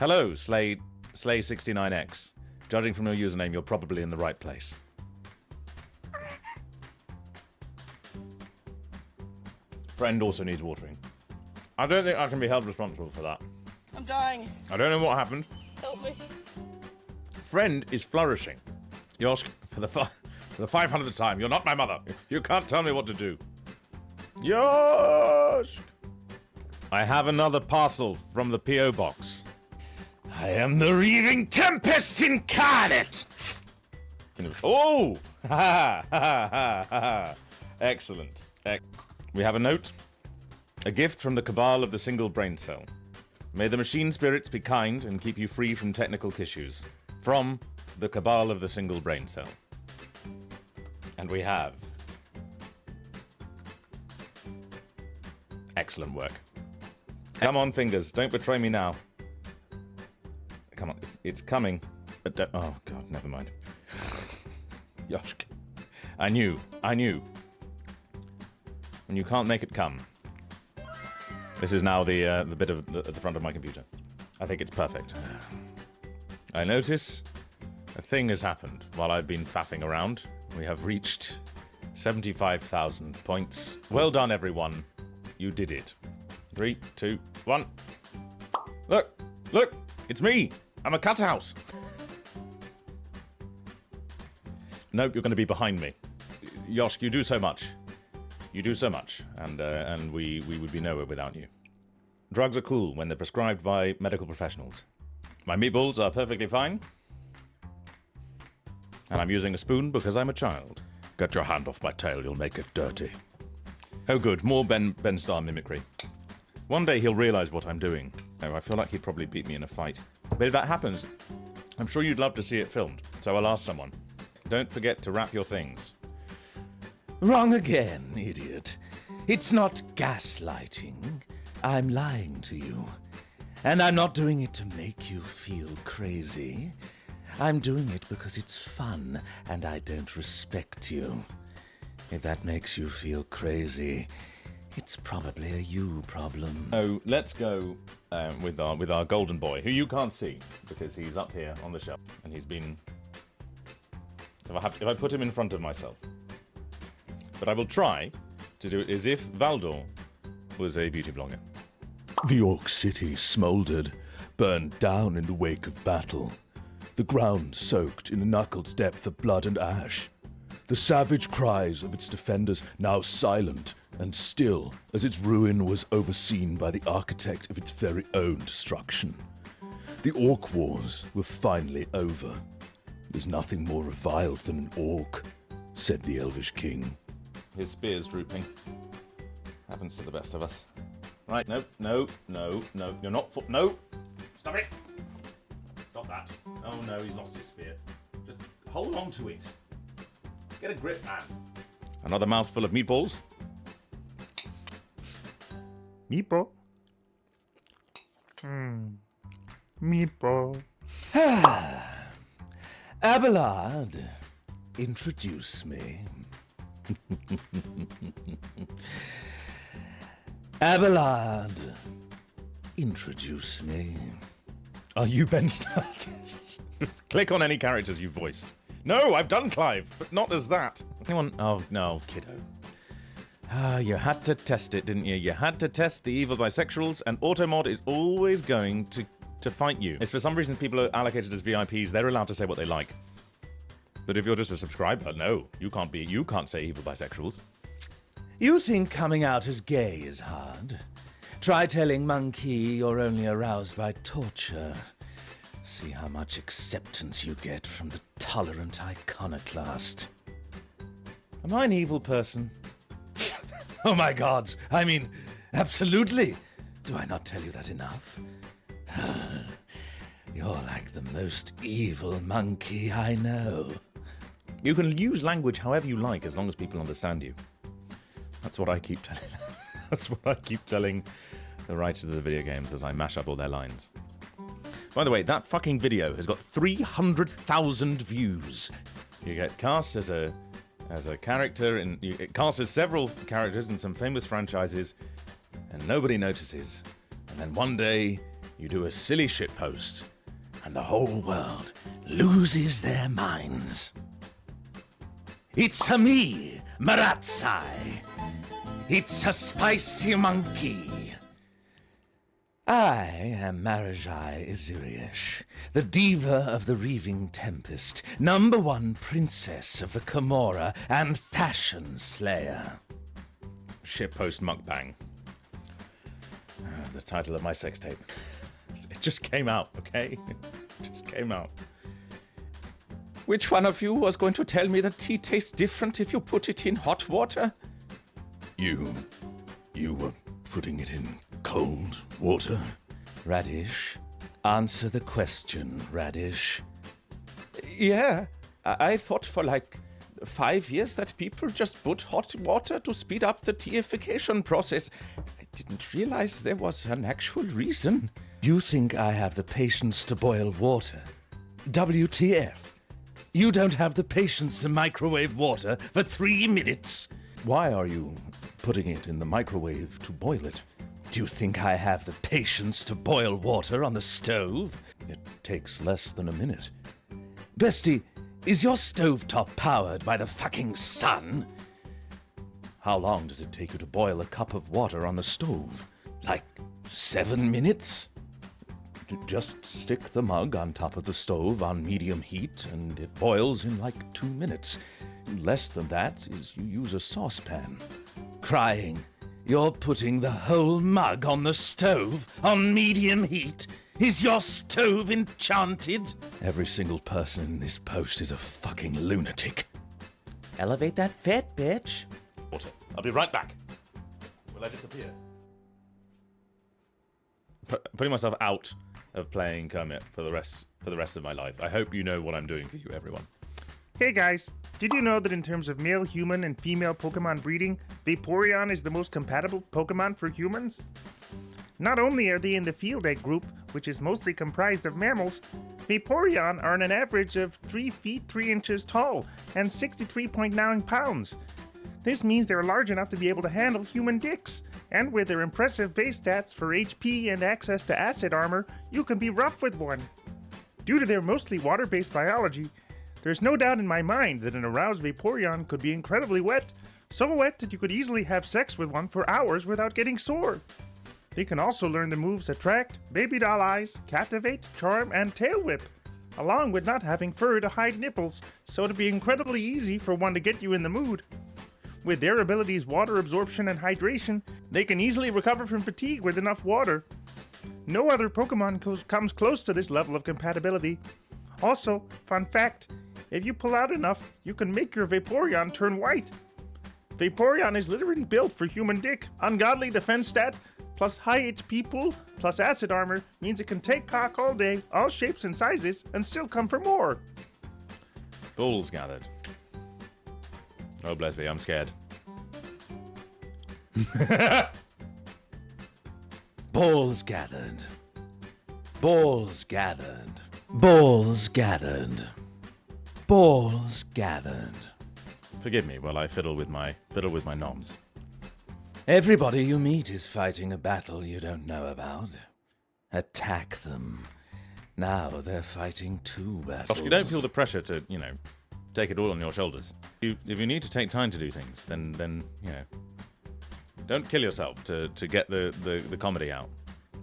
Hello, Slay69X. Judging from your username, you're probably in the right place. Friend also needs watering. I don't think I can be held responsible for that. I'm dying. I don't know what happened. Help me. Friend is flourishing. Yosh, for the 500th time, you're not my mother. You can't tell me what to do. Yosh! I have another parcel from the P.O. box. I am the Reaving Tempest incarnate! Oh! Ha ha ha ha. Excellent. We have a note. A gift from the cabal of the single brain cell. May the machine spirits be kind and keep you free from technical issues. From the cabal of the single brain cell. And we have... Excellent work. Come on, fingers. Don't betray me now. Come on. It's coming. But don't... Oh, God. Never mind. Yoshk. I knew. And you can't make it come. This is now the bit of at the front of my computer. I think it's perfect. I notice a thing has happened while I've been faffing around. We have reached 75,000 points. Well done, everyone. You did it. 3, 2, 1. Look, it's me. I'm a cutout. Nope, you're going to be behind me. Yosh, you do so much. You do so much, and we would be nowhere without you. Drugs are cool when they're prescribed by medical professionals. My meatballs are perfectly fine. And I'm using a spoon because I'm a child. Get your hand off my tail, you'll make it dirty. Oh good, more Ben Starr mimicry. One day he'll realise what I'm doing. Oh, I feel like he'd probably beat me in a fight. But if that happens, I'm sure you'd love to see it filmed. So I'll ask someone. Don't forget to wrap your things. Wrong again, idiot. It's not gaslighting. I'm lying to you. And I'm not doing it to make you feel crazy. I'm doing it because it's fun and I don't respect you. If that makes you feel crazy, it's probably a you problem. Oh, let's go with our golden boy, who you can't see because he's up here on the shelf and he's been. If I put him in front of myself, but I will try to do it as if Valdor was a beauty blogger. The Orc City smouldered, burned down in the wake of battle. The ground soaked in a knuckle's depth of blood and ash. The savage cries of its defenders now silent and still as its ruin was overseen by the architect of its very own destruction. The Orc Wars were finally over. There's nothing more reviled than an orc, said the Elvish King. His spear's drooping. Happens to the best of us. Right, no. You're not no! Stop it! Stop that. Oh no, he's lost his spear. Just hold on to it. Get a grip, man. Another mouthful of meatballs. Meatball. Meatball. Abelard, introduce me. Abelard, introduce me. Are you Ben Startists? Click on any characters you voiced. No, I've done Clive, but not as that. Anyone? Oh, no, kiddo. You had to test it, didn't you? You had to test the evil bisexuals, and Automod is always going to fight you. If for some reason people are allocated as VIPs, they're allowed to say what they like. But if you're just a subscriber, no, you can't say evil bisexuals. You think coming out as gay is hard? Try telling Monkey you're only aroused by torture. See how much acceptance you get from the tolerant iconoclast. Am I an evil person? Oh my gods, I mean, absolutely. Do I not tell you that enough? You're like the most evil monkey I know. You can use language however you like as long as people understand you. That's what I keep telling. That's what I keep telling the writers of the video games as I mash up all their lines. By the way, that fucking video has got 300,000 views. You get cast as a character, and you get cast as several characters in some famous franchises, and nobody notices. And then one day, You do a silly shitpost, and the whole world loses their minds. It's a me, Maratsai. It's a spicy monkey. I am Marajai Iziriash, the diva of the Reaving Tempest, #1 princess of the Camorra and fashion slayer. Shitpost mukbang. The title of my sex tape. It just came out, okay? It just came out. Which one of you was going to tell me that tea tastes different if you put it in hot water? You were putting it in cold water? Radish, answer the question, Radish. Yeah, I thought for like 5 years that people just put hot water to speed up the teaification process. I didn't realize there was an actual reason. You think I have the patience to boil water? WTF? You don't have the patience to microwave water for 3 minutes. Why are you putting it in the microwave to boil it? Do you think I have the patience to boil water on the stove? It takes less than a minute. Bestie, is your stovetop powered by the fucking sun? How long does it take you to boil a cup of water on the stove? Like 7 minutes? Just stick the mug on top of the stove on medium heat and it boils in like 2 minutes. Less than that is you use a saucepan. Crying. You're putting the whole mug on the stove on medium heat. Is your stove enchanted? Every single person in this post is a fucking lunatic. Elevate that fat bitch. Water. I'll be right back. Will I disappear? Putting myself out of playing Kermit for the rest of my life. I hope you know what I'm doing for you, everyone. Hey guys, did you know that in terms of male human and female Pokemon breeding, Vaporeon is the most compatible Pokemon for humans? Not only are they in the field egg group, which is mostly comprised of mammals, Vaporeon are on an average of 3 feet 3 inches tall and 63.9 pounds. This means they're large enough to be able to handle human dicks, and with their impressive base stats for HP and access to acid armor, you can be rough with one. Due to their mostly water-based biology, there's no doubt in my mind that an aroused Vaporeon could be incredibly wet, so wet that you could easily have sex with one for hours without getting sore. They can also learn the moves Attract, Baby Doll Eyes, Captivate, Charm, and Tail Whip, along with not having fur to hide nipples, so it'd be incredibly easy for one to get you in the mood. With their abilities water absorption and hydration, they can easily recover from fatigue with enough water. No other Pokemon comes close to this level of compatibility. Also, fun fact, if you pull out enough, you can make your Vaporeon turn white. Vaporeon is literally built for human dick. Ungodly defense stat, plus high HP pool, plus acid armor means it can take cock all day, all shapes and sizes, and still come for more. Balls gathered. Oh, bless me, I'm scared. Balls gathered. Balls gathered. Balls gathered. Balls gathered. Forgive me while I fiddle with my noms. Everybody you meet is fighting a battle you don't know about. Attack them. Now they're fighting 2 battles. You don't feel the pressure to, take it all on your shoulders. If you need to take time to do things, then don't kill yourself to get the comedy out.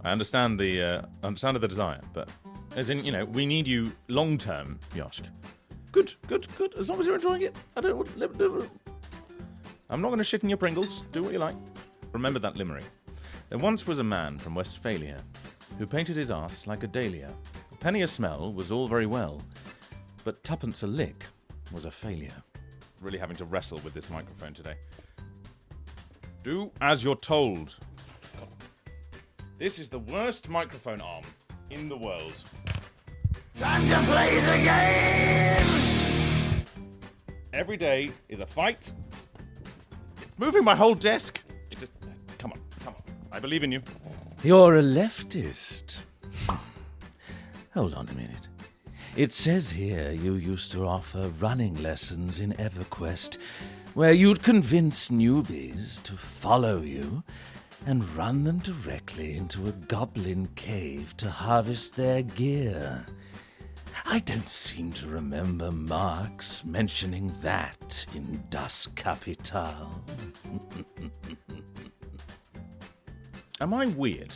I understand the desire, but as in, we need you long term, Yoshk. Good. As long as you're enjoying it, I'm not going to shit in your Pringles. Do what you like. Remember that limerick. There once was a man from Westphalia who painted his arse like a dahlia. A penny a smell was all very well, but tuppence a lick was a failure. Really having to wrestle with this microphone today. Do as you're told. This is the worst microphone arm in the world. Time to play the game! Every day is a fight. Moving my whole desk. Just come on. I believe in you. You're a leftist. Hold on a minute. It says here you used to offer running lessons in EverQuest, where you'd convince newbies to follow you and run them directly into a goblin cave to harvest their gear. I don't seem to remember Marx mentioning that in Das Kapital. Am I weird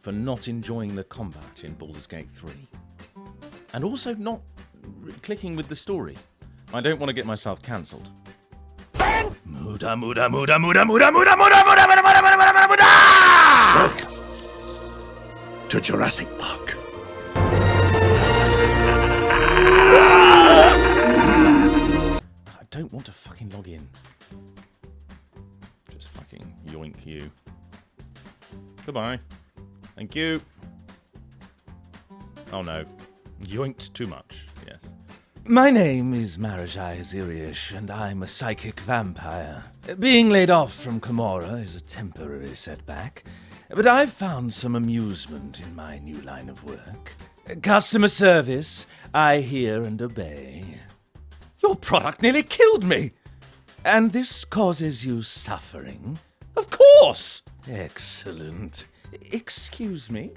for not enjoying the combat in Baldur's Gate 3? And also not clicking with the story? I don't want to get myself cancelled. Muda, muda, muda, muda, muda, muda, muda, muda, muda, muda, muda, muda, muda! Welcome to Jurassic Park. I don't want to fucking log in. Just fucking yoink you. Goodbye. Thank you. Oh no. Yoinked too much, yes. My name is Marajai Azirish, and I'm a psychic vampire. Being laid off from Kamora is a temporary setback, but I've found some amusement in my new line of work. Customer service, I hear and obey. Your product nearly killed me! And this causes you suffering? Of course! Excellent. Excuse me?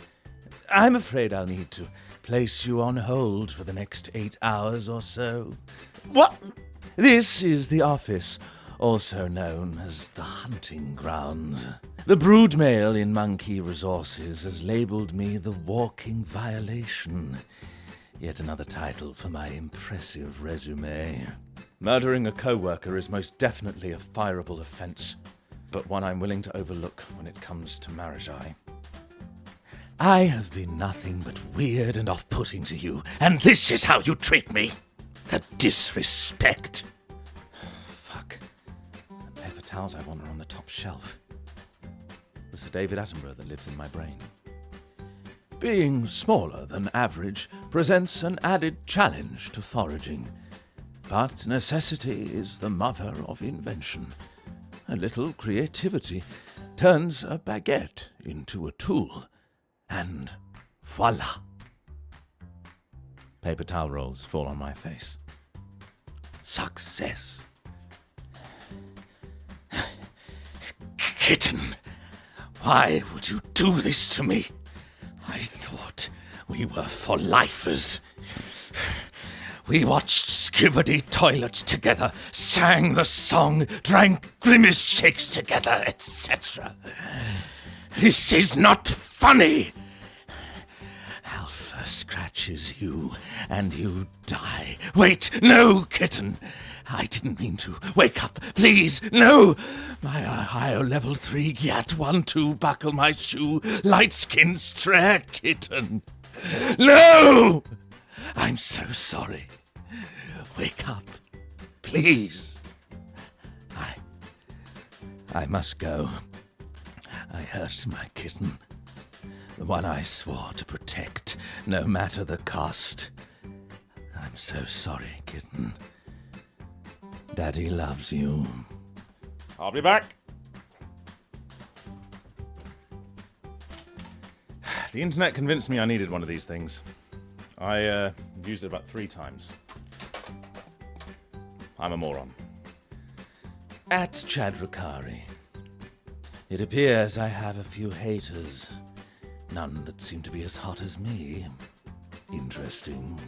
I'm afraid I'll need to place you on hold for the next 8 hours or so. What? This is the office, also known as the hunting ground. The brood male in Monkey Resources has labeled me the walking violation. Yet another title for my impressive resume. Murdering a co-worker is most definitely a fireable offence, but one I'm willing to overlook when it comes to Marajai. I have been nothing but weird and off-putting to you, and this is how you treat me? The disrespect. Fuck. The paper towels I want are on the top shelf. The Sir David Attenborough that lives in my brain. Being smaller than average presents an added challenge to foraging. But necessity is the mother of invention. A little creativity turns a baguette into a tool. And voila! Paper towel rolls fall on my face. Success. Kitten, why would you do this to me? I thought we were for lifers. We watched Skibberty Toilet together, sang the song, drank Grimace shakes together, etc. This is not funny! Alpha scratches you, and you die. Wait, no, kitten! I didn't mean to. Wake up, please, no! My higher level 3 Gyat 1-2 buckle my shoe, light skin stray kitten. No! I'm so sorry. Wake up, please. I must go. I hurt my kitten. The one I swore to protect, no matter the cost. I'm so sorry, kitten. Daddy loves you. I'll be back. The internet convinced me I needed one of these things. I used it about 3 times. I'm a moron. At Chadrakari. It appears I have a few haters. None that seem to be as hot as me. Interesting.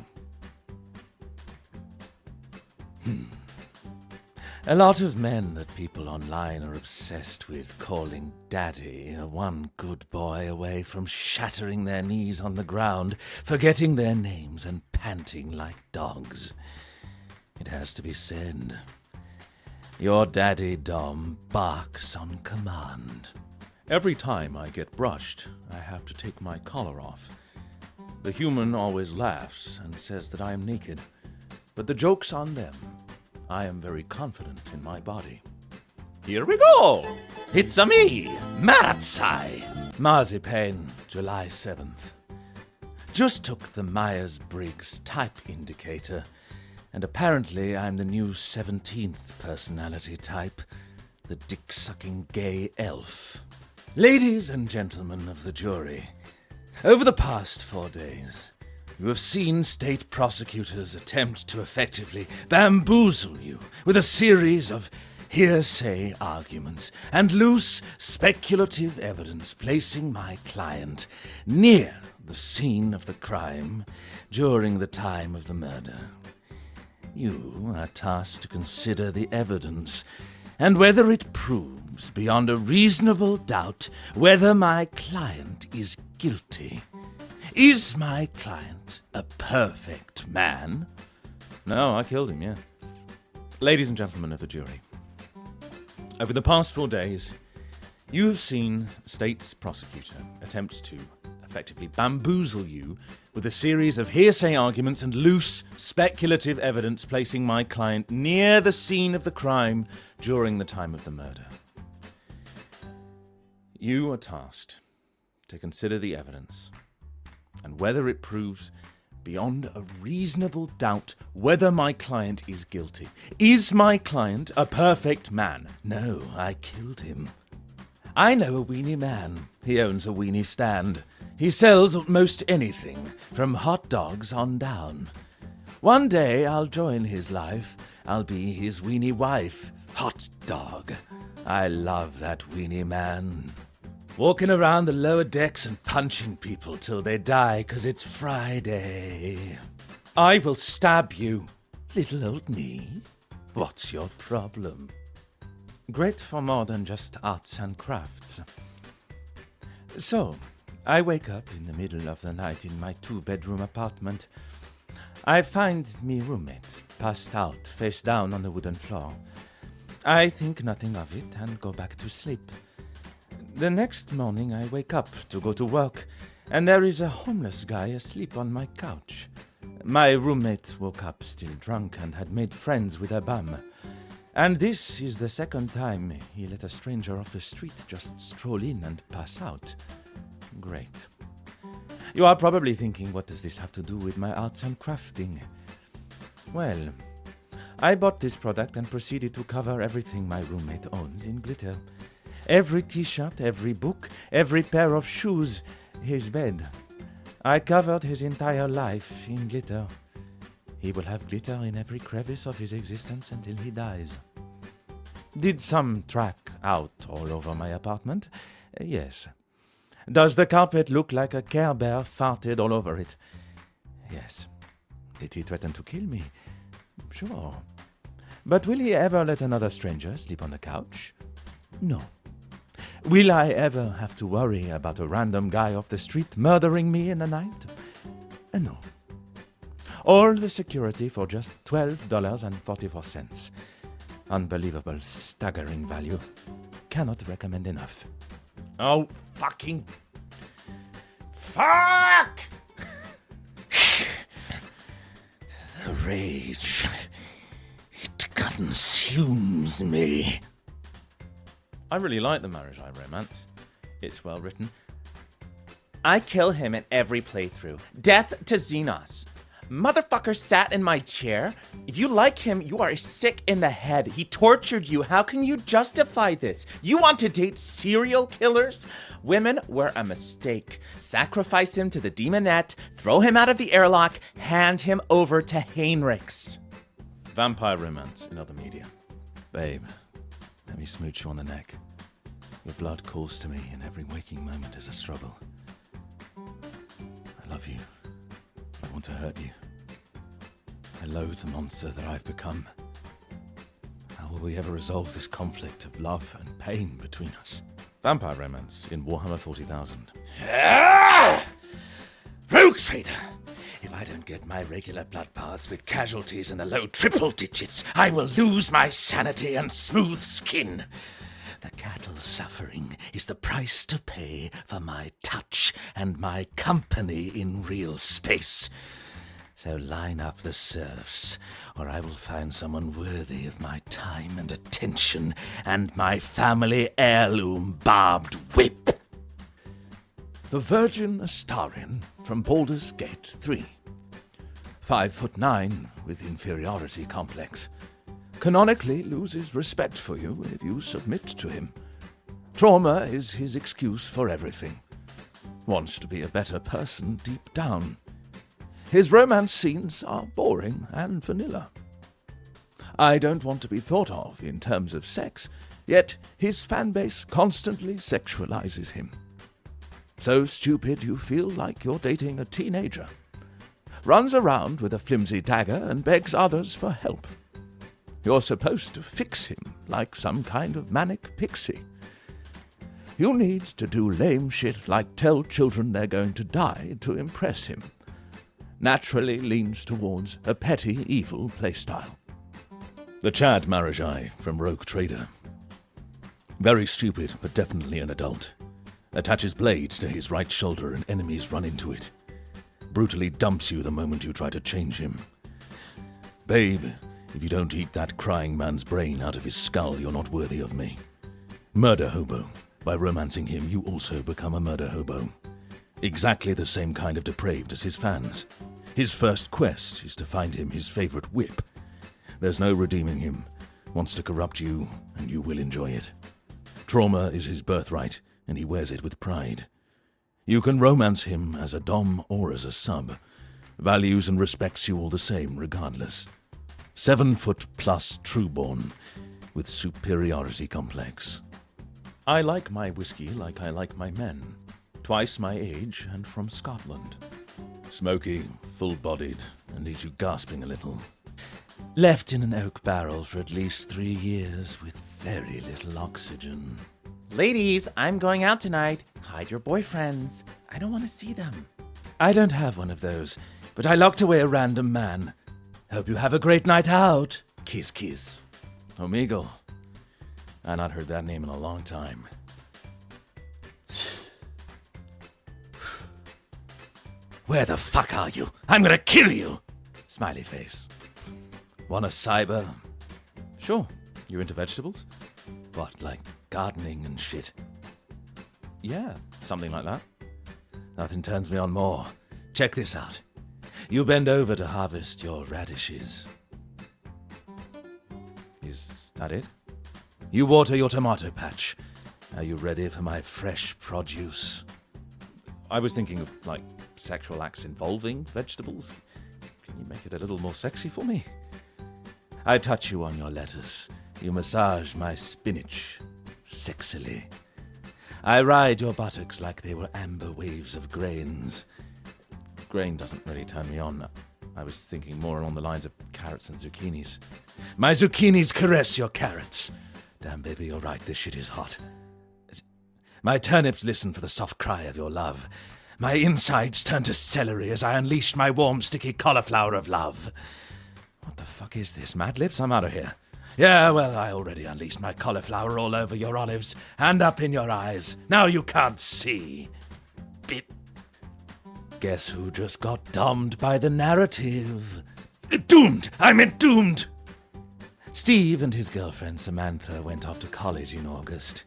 A lot of men that people online are obsessed with calling daddy are one good boy away from shattering their knees on the ground, forgetting their names and panting like dogs. It has to be said. Your daddy Dom barks on command. Every time I get brushed, I have to take my collar off. The human always laughs and says that I am naked, but the joke's on them. I am very confident in my body. Here we go! It's a me, Maratsai! Marzipan, July 7th. Just took the Myers-Briggs type indicator, and apparently I'm the new 17th personality type, the dick-sucking gay elf. Ladies and gentlemen of the jury, over the past 4 days, you have seen state prosecutors attempt to effectively bamboozle you with a series of hearsay arguments, and loose, speculative evidence placing my client near the scene of the crime during the time of the murder. You are tasked to consider the evidence and whether it proves beyond a reasonable doubt whether my client is guilty. Is my client a perfect man? No, I killed him, yeah. Ladies and gentlemen of the jury, over the past 4 days, you have seen State's prosecutor attempt to effectively bamboozle you with a series of hearsay arguments and loose, speculative evidence placing my client near the scene of the crime during the time of the murder. You are tasked to consider the evidence and whether it proves beyond a reasonable doubt whether my client is guilty. Is my client a perfect man? No, I killed him. I know a weenie man. He owns a weenie stand. He sells most anything, from hot dogs on down. One day I'll join his life. I'll be his weenie wife. Hot dog. I love that weenie man. Walking around the lower decks and punching people till they die 'cause it's Friday. I will stab you. Little old me. What's your problem? Great for more than just arts and crafts. So, I wake up in the middle of the night in my 2-bedroom apartment. I find me roommate passed out, face down on the wooden floor. I think nothing of it and go back to sleep. The next morning I wake up to go to work, and there is a homeless guy asleep on my couch. My roommate woke up still drunk and had made friends with a bum. And this is the second time he let a stranger off the street just stroll in and pass out. Great. You are probably thinking, what does this have to do with my arts and crafting? Well, I bought this product and proceeded to cover everything my roommate owns in glitter. Every t-shirt, every book, every pair of shoes, his bed. I covered his entire life in glitter. He will have glitter in every crevice of his existence until he dies. Did some track out all over my apartment? Yes. Does the carpet look like a Care Bear farted all over it? Yes. Did he threaten to kill me? Sure. But will he ever let another stranger sleep on the couch? No. Will I ever have to worry about a random guy off the street murdering me in the night? No. All the security for just $12.44. Unbelievable, staggering value. Cannot recommend enough. Oh, fucking... Fuck! The rage. It consumes me. I really like the Marriage Eye romance. It's well written. I kill him in every playthrough. Death to Xenos. Motherfucker sat in my chair. If you like him, you are sick in the head. He tortured you. How can you justify this? You want to date serial killers? Women were a mistake. Sacrifice him to the demonette, throw him out of the airlock, hand him over to Heinrichs. Vampire romance in other media. Babe, let me smooch you on the neck. Your blood calls to me, and every waking moment is a struggle. I love you. I want to hurt you. I loathe the monster that I've become. How will we ever resolve this conflict of love and pain between us? Vampire romance in Warhammer 40,000. Rogue trader! If I don't get my regular blood baths with casualties in the low triple digits, I will lose my sanity and smooth skin. The cattle's suffering is the price to pay for my touch and my company in real space. So line up the serfs, or I will find someone worthy of my time and attention and my family heirloom barbed whip. The Virgin Astarian from Baldur's Gate 3. 5'9" with inferiority complex. Canonically loses respect for you if you submit to him. Trauma is his excuse for everything. Wants to be a better person deep down. His romance scenes are boring and vanilla. I don't want to be thought of in terms of sex, yet his fanbase constantly sexualizes him. So stupid you feel like you're dating a teenager. Runs around with a flimsy dagger and begs others for help. You're supposed to fix him like some kind of manic pixie. You need to do lame shit like tell children they're going to die to impress him. Naturally leans towards a petty, evil playstyle. The Chad Marajai from Rogue Trader. Very stupid, but definitely an adult. Attaches blade to his right shoulder and enemies run into it. Brutally dumps you the moment you try to change him. Babe, if you don't eat that crying man's brain out of his skull, you're not worthy of me. Murder hobo. By romancing him, you also become a murder hobo. Exactly the same kind of depraved as his fans. His first quest is to find him his favorite whip. There's no redeeming him. Wants to corrupt you, and you will enjoy it. Trauma is his birthright, and he wears it with pride. You can romance him as a dom or as a sub. Values and respects you all the same, regardless. 7 foot plus trueborn, with superiority complex. I like my whiskey like I like my men. Twice my age and from Scotland. Smoky, full-bodied, and leaves you gasping a little. Left in an oak barrel for at least 3 years with very little oxygen. Ladies, I'm going out tonight. Hide your boyfriends. I don't want to see them. I don't have one of those, but I locked away a random man. Hope you have a great night out. Kiss, kiss. Omegle. I've not heard that name in a long time. Where the fuck are you? I'm gonna kill you! Smiley face. Want a cyber? Sure. You're into vegetables? What, like gardening and shit? Yeah, something like that. Nothing turns me on more. Check this out. You bend over to harvest your radishes. Is that it? You water your tomato patch. Are you ready for my fresh produce? I was thinking of, like, sexual acts involving vegetables. Can you make it a little more sexy for me? I touch you on your lettuce. You massage my spinach. Sexily. I ride your buttocks like they were amber waves of grains. Grain doesn't really turn me on. I was thinking more along the lines of carrots and zucchinis. My zucchinis caress your carrots. Damn, baby, you're right. This shit is hot. My turnips listen for the soft cry of your love. My insides turn to celery as I unleash my warm, sticky cauliflower of love. What the fuck is this, Mad Lips? I'm out of here. Yeah, well, I already unleashed my cauliflower all over your olives and up in your eyes. Now you can't see. Bit. Guess who just got domed by the narrative? Doomed! I meant doomed! Steve and his girlfriend Samantha went off to college in August.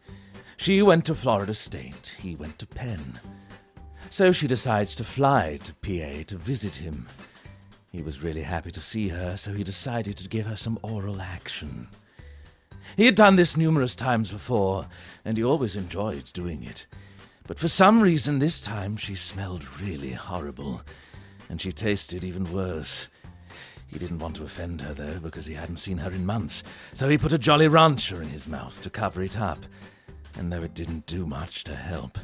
She went to Florida State, he went to Penn. So she decides to fly to PA to visit him. He was really happy to see her, so he decided to give her some oral action. He had done this numerous times before, and he always enjoyed doing it. But for some reason this time she smelled really horrible, and she tasted even worse. He didn't want to offend her, though, because he hadn't seen her in months, so he put a Jolly Rancher in his mouth to cover it up, and though it didn't do much to help.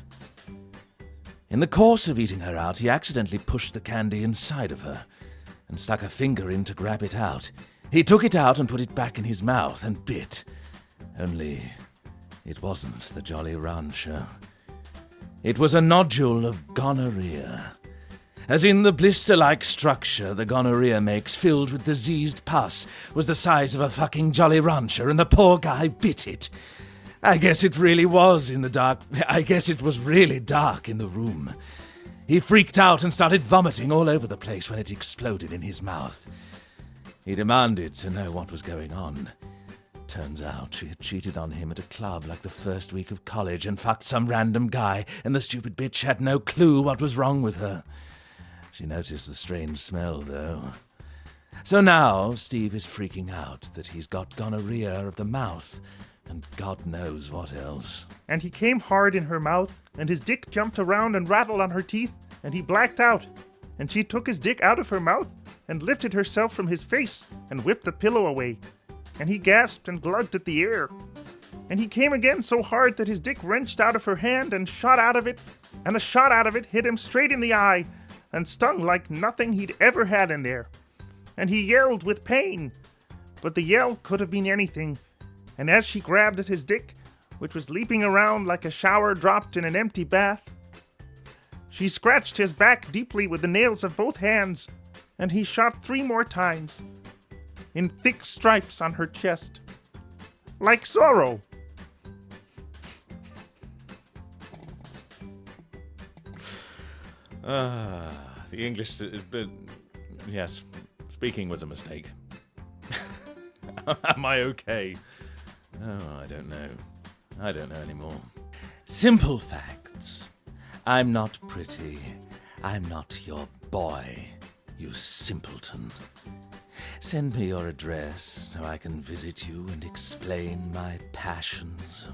In the course of eating her out, he accidentally pushed the candy inside of her, and stuck a finger in to grab it out. He took it out and put it back in his mouth and bit. Only it wasn't the Jolly Rancher. It was a nodule of gonorrhea. As in the blister-like structure the gonorrhea makes, filled with diseased pus, was the size of a fucking Jolly Rancher, and the poor guy bit it. I guess it really was in the dark. I guess it was really dark in the room. He freaked out and started vomiting all over the place when it exploded in his mouth. He demanded to know what was going on. Turns out she had cheated on him at a club like the first week of college and fucked some random guy, and the stupid bitch had no clue what was wrong with her. She noticed the strange smell, though. So now Steve is freaking out that he's got gonorrhea of the mouth, and God knows what else. And he came hard in her mouth, and his dick jumped around and rattled on her teeth, and he blacked out. And she took his dick out of her mouth and lifted herself from his face and whipped the pillow away. and he gasped and glugged at the air. And he came again so hard that his dick wrenched out of her hand and shot out of it, and a shot out of it hit him straight in the eye and stung like nothing he'd ever had in there. And he yelled with pain, but the yell could have been anything. And as she grabbed at his dick, which was leaping around like a shower dropped in an empty bath, she scratched his back deeply with the nails of both hands, and he shot 3 more times, in thick stripes on her chest, like Zorro. The English, yes, speaking was a mistake. Am I okay? Oh, I don't know. I don't know anymore. Simple facts. I'm not pretty. I'm not your boy, you simpleton. Send me your address so I can visit you and explain my passions.